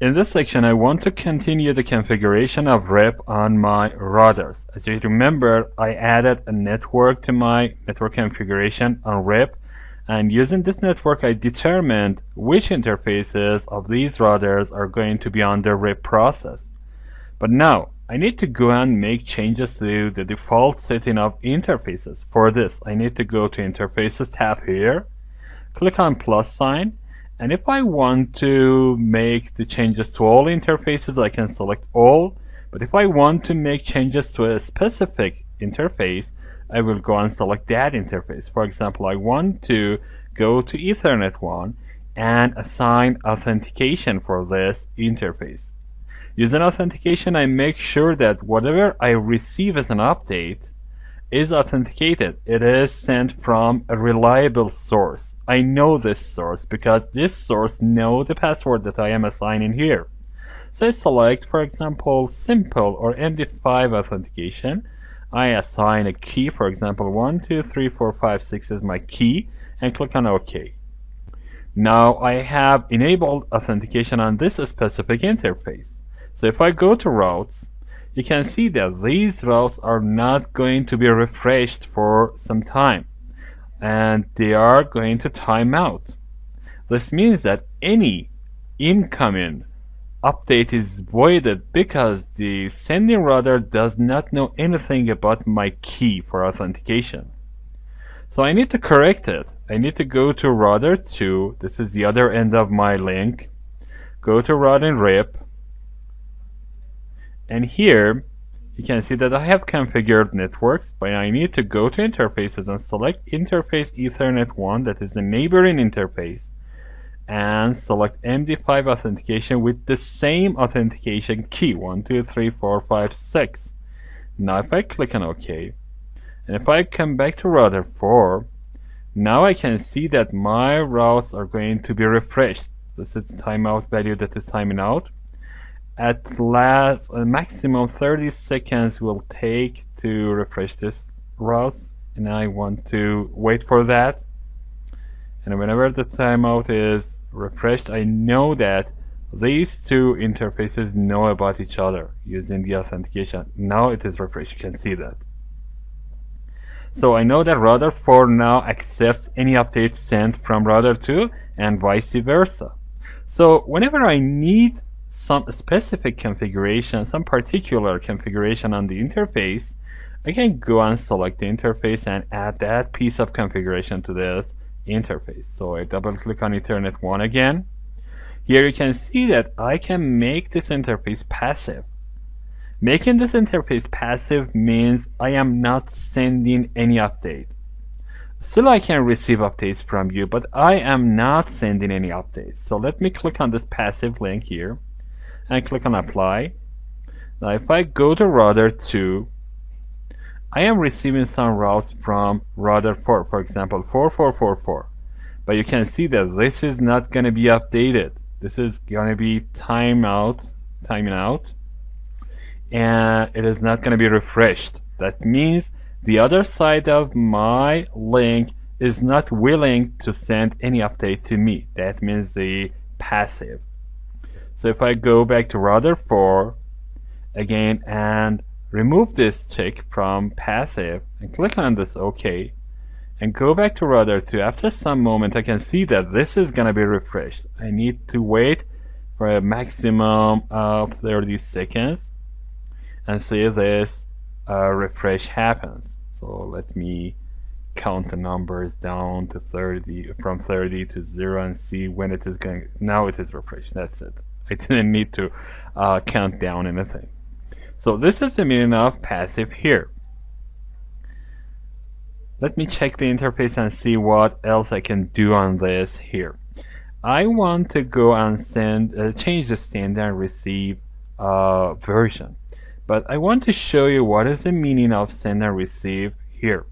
In this section, I want to continue the configuration of RIP on my routers. As you remember, I added a network to my network configuration on RIP, and using this network, I determined which interfaces of these routers are going to be on the RIP process. But now, I need to go and make changes to the default setting of interfaces. For this, I need to go to Interfaces tab here, click on plus sign, and if I want to make the changes to all interfaces, I can select all. But if I want to make changes to a specific interface, I will go and select that interface. For example, I want to go to Ethernet 1 and assign authentication for this interface. Using authentication, I make sure that whatever I receive as an update is authenticated. It is sent from a reliable source. I know this source because this source knows the password that I am assigning here. So I select, for example, simple or MD5 authentication. I assign a key, for example, 1, 2, 3, 4, 5, 6 is my key, and click on OK. Now I have enabled authentication on this specific interface. So if I go to routes, you can see that these routes are not going to be refreshed for some time, and they are going to time out. This means that any incoming update is voided because the sending router does not know anything about my key for authentication. So I need to correct it. I need to go to router 2. This is the other end of my link. Go to routing RIP. And here you can see that I have configured networks, but I need to go to interfaces and select interface Ethernet 1, that is the neighboring interface, and select MD5 authentication with the same authentication key, 1, 2, 3, 4, 5, 6. Now if I click on OK, and if I come back to router 4, now I can see that my routes are going to be refreshed. This is the timeout value that is timing out. At last, a maximum 30 seconds will take to refresh this route, and I want to wait for that. And whenever the timeout is refreshed, I know that these two interfaces know about each other using the authentication. Now it is refreshed, you can see that. So I know that router 4 now accepts any updates sent from router 2 and vice versa. So whenever I need some specific configuration, some particular configuration on the interface, I can go and select the interface and add that piece of configuration to this interface. So I double click on Ethernet 1 again. Here you can see that I can make this interface passive. Making this interface passive means I am not sending any update. Still I can receive updates from you, but I am not sending any updates. So let me click on this passive link here and click on apply. Now if I go to router 2, I am receiving some routes from router 4, for example 4444, but you can see that this is not going to be updated. This is going to be timing out, and it is not going to be refreshed. That means the other side of my link is not willing to send any update to me. That means the passive. So if I go back to router 4 again and remove this check from passive and click on this OK and go back to router 2, after some moment I can see that this is going to be refreshed. I need to wait for a maximum of 30 seconds and see if this refresh happens. So let me count the numbers down to 30, from 30 to 0, and see when it is going. Now it is refreshed. That's it. I didn't need to count down anything. So this is the meaning of passive here. Let me check the interface and see what else I can do on this here. I want to go and change the send and receive version. But I want to show you what is the meaning of send and receive here.